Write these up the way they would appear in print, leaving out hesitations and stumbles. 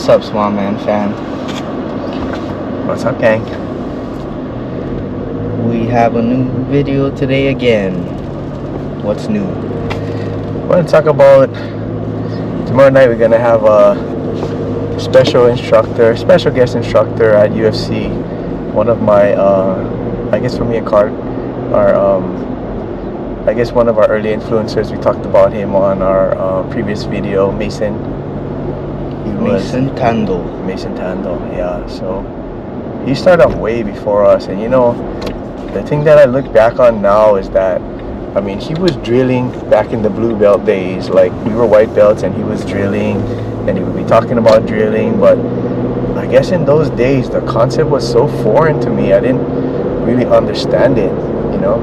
What's up, Small Man Fan? What's up, gang? We have a new video today again. What's new? I want to talk about tomorrow night. We're gonna have a special guest instructor at UFC. One of my, I guess for me and Cart, I guess one of our early influencers. We talked about him on our previous video, Mason. Mason Tandal. Mason Tandal, yeah. So he started off way before us, and you know, the thing that I look back on now is that, I mean, he was drilling back in the blue belt days. Like, we were white belts and he was drilling, and he would be talking about drilling, but I guess in those days the concept was so foreign to me. I didn't really understand it, you know.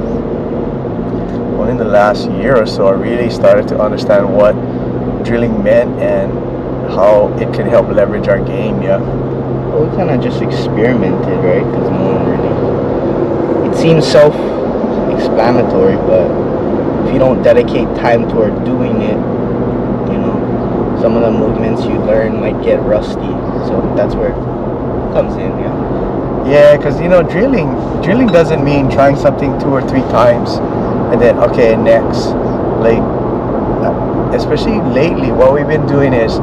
Well, in the last year or so, I really started to understand what drilling meant and how it can help leverage our game. Yeah. Well, we kind of just experimented, right? Because no one really. It seems self-explanatory, but if you don't dedicate time toward doing it, you know, some of the movements you learn might get rusty. So that's where it comes in. Yeah. Yeah, because you know, drilling doesn't mean trying something 2 or 3 times and then okay, next. Like, especially lately, what we've been doing is,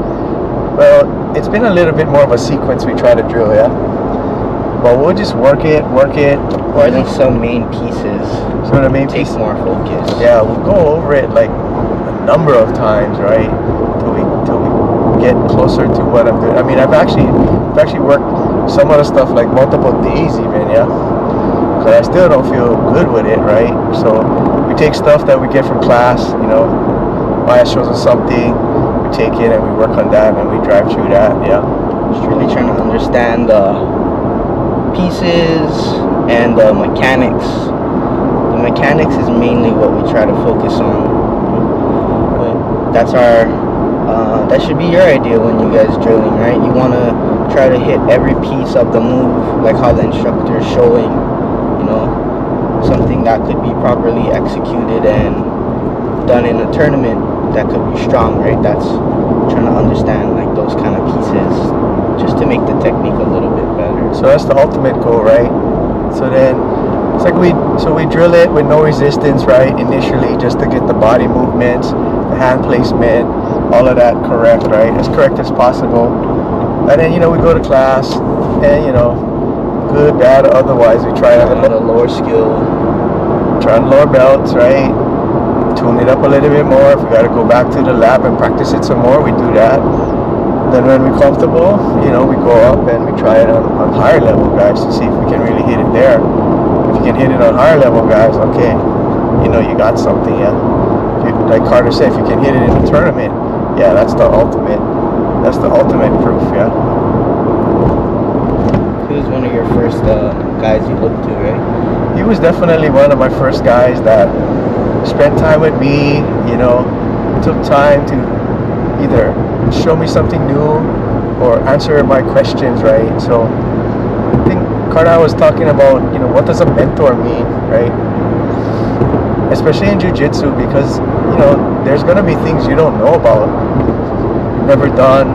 well, it's been a little bit more of a sequence we try to drill, yeah. But we'll just work it. Or at least some main pieces. Some of the main pieces. Take more focus. Yeah, we'll go over it like a number of times, right? Till we get closer to what I'm doing. I mean, I've actually worked some of the stuff like multiple days even, yeah. But I still don't feel good with it, right? So we take stuff that we get from class, you know. Maya shows us something, we take it and we work on that and we drive through that, yeah. Just really trying to understand the pieces and the mechanics. The mechanics is mainly what we try to focus on. But that's our, that should be your idea when you guys drilling, right? You want to try to hit every piece of the move, like how the instructor is showing, you know, something that could be properly executed and done in a tournament that could be strong, right? That's trying to understand like those kind of pieces just to make the technique a little bit better. So that's the ultimate goal, right? So then it's like we drill it with no resistance, right? Initially, just to get the body movements, the hand placement, all of that correct, right? As correct as possible. And then, you know, we go to class and, you know, good, bad, otherwise we try on the lower skill. Try on lower belts, right? Tune it up a little bit more. If we got to go back to the lab and practice it some more, we do that. Then when we're comfortable, you know, we go up and we try it on higher level guys to see if we can really hit it there. If you can hit it on higher level guys, okay, you know, you got something, yeah. Like Carter said, if you can hit it in a tournament, yeah, that's the ultimate proof, yeah. He was one of your first guys you looked to, right? He was definitely one of my first guys that spent time with me, you know, took time to either show me something new or answer my questions, right? So I think Carter was talking about, you know, what does a mentor mean, right? Especially in jiu-jitsu, because, you know, there's gonna be things you don't know about, you've never done,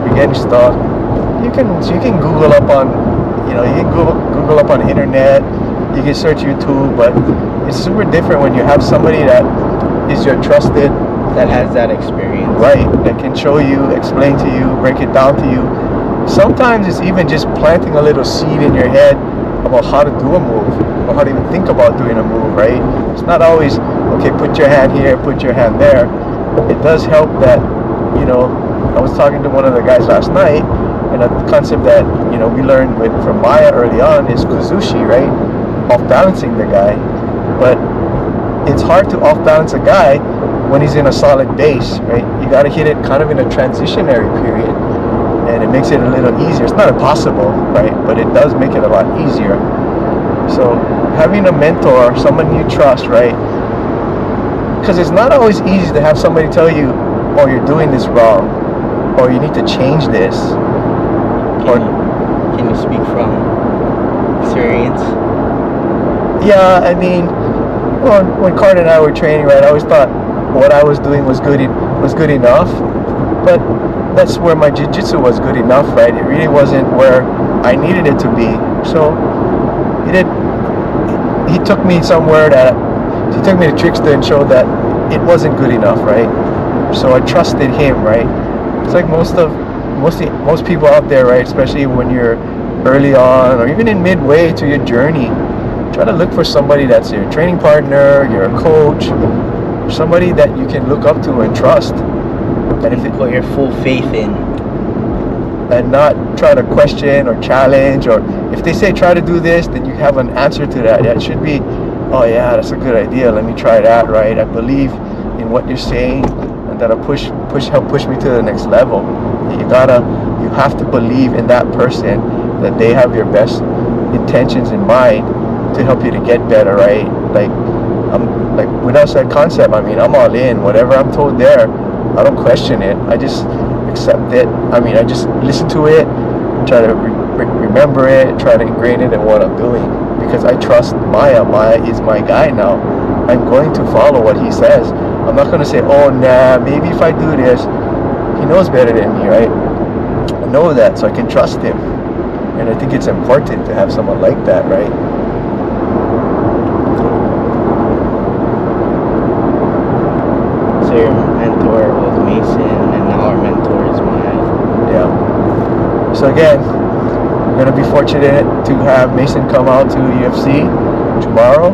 you're getting stuck. You can Google up on, you know, you can Google up on the internet, you can search YouTube, but it's super different when you have somebody that is your trusted, that has that experience, right? That can show you, explain to you, break it down to you. Sometimes it's even just planting a little seed in your head about how to do a move, or how to even think about doing a move, right? It's not always, okay, put your hand here, put your hand there. It does help that, you know, I was talking to one of the guys last night, and a concept that, you know, we learned from Maya early on is kuzushi, right? Off balancing the guy. But it's hard to off balance a guy when he's in a solid base, right? You got to hit it kind of in a transitionary period, and it makes it a little easier. It's not impossible, right? But it does make it a lot easier. So having a mentor, someone you trust, right? Because it's not always easy to have somebody tell you, oh, you're doing this wrong, or you need to change this. Can you speak from experience? Yeah, I mean, well, when Carter and I were training, right, I always thought what I was doing was good enough. But that's where my jiu-jitsu was good enough, right? It really wasn't where I needed it to be. So he took me somewhere he took me to Trickster and showed that it wasn't good enough, right? So I trusted him, right? It's like most people out there, right? Especially when you're early on or even in midway to your journey, try to look for somebody that's your training partner, your coach, somebody that you can look up to and trust. And if you put your full faith in. And not try to question or challenge, or if they say try to do this, then you have an answer to that. Yeah, it should be, oh yeah, that's a good idea. Let me try that, right? I believe in what you're saying, and that'll help push me to the next level. You have to believe in that person, that they have your best intentions in mind to help you to get better, right? Like with us at Concept, I mean, I'm all in. Whatever I'm told there, I don't question it. I just accept it. I mean, I just listen to it, try to remember it, try to ingrain it in what I'm doing, because I trust Maya. Maya is my guy now. I'm going to follow what he says. I'm not going to say, oh nah, maybe if I do this. He knows better than me, right? I know that, so I can trust him. And I think it's important to have someone like that, right? So your mentor was Mason, and now our mentor is Maya. Yeah. So again, we're gonna be fortunate to have Mason come out to UFC tomorrow,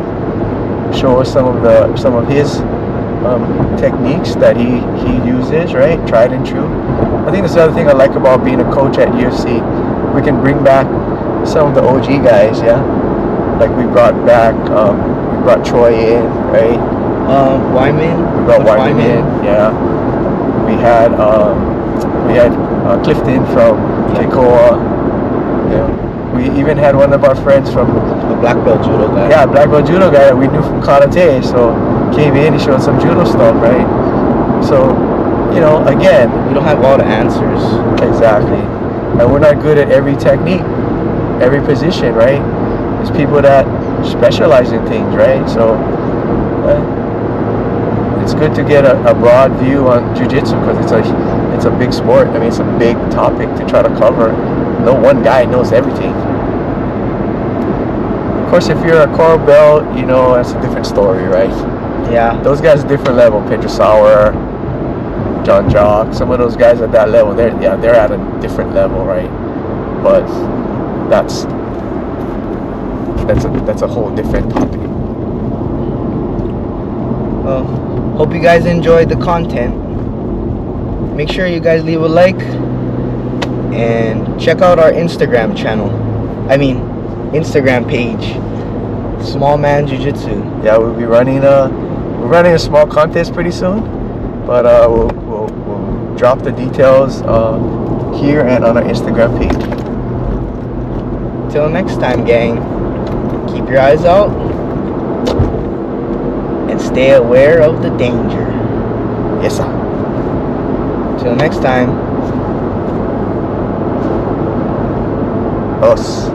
show us some of his techniques that he uses, right? Tried and true. I think that's the other thing I like about being a coach at UFC. We can bring back some of the OG guys, yeah. Like we brought Troy in, right? Wyman. We brought Wyman in, yeah. We had Clifton from Keikoa. Yeah. We even had one of our friends from The black belt judo guy. Yeah, black belt judo guy that we knew from karate. So came in, he showed some judo stuff, right? So, again, We don't have all the answers. exactly. And we're not good at every technique, every position, right? There's people that specialize in things, right? So it's good to get a broad view on jiu-jitsu, because it's a big sport. I mean, it's a big topic to try to cover. No one guy knows everything. Of course, if you're a coral belt, that's a different story, right? Yeah. Those guys are different level. Pedro Sauer, John Jock, some of those guys at that level, they're at a different level, right? But that's a whole different topic. Well, hope you guys enjoyed the content. Make sure you guys leave a like and check out our Instagram page, Small Man Jiu-Jitsu. Yeah, we'll be running a small contest pretty soon, but we'll drop the details here and on our Instagram page. Till next time, gang, keep your eyes out and stay aware of the danger. Yes, sir. Till next time. Us.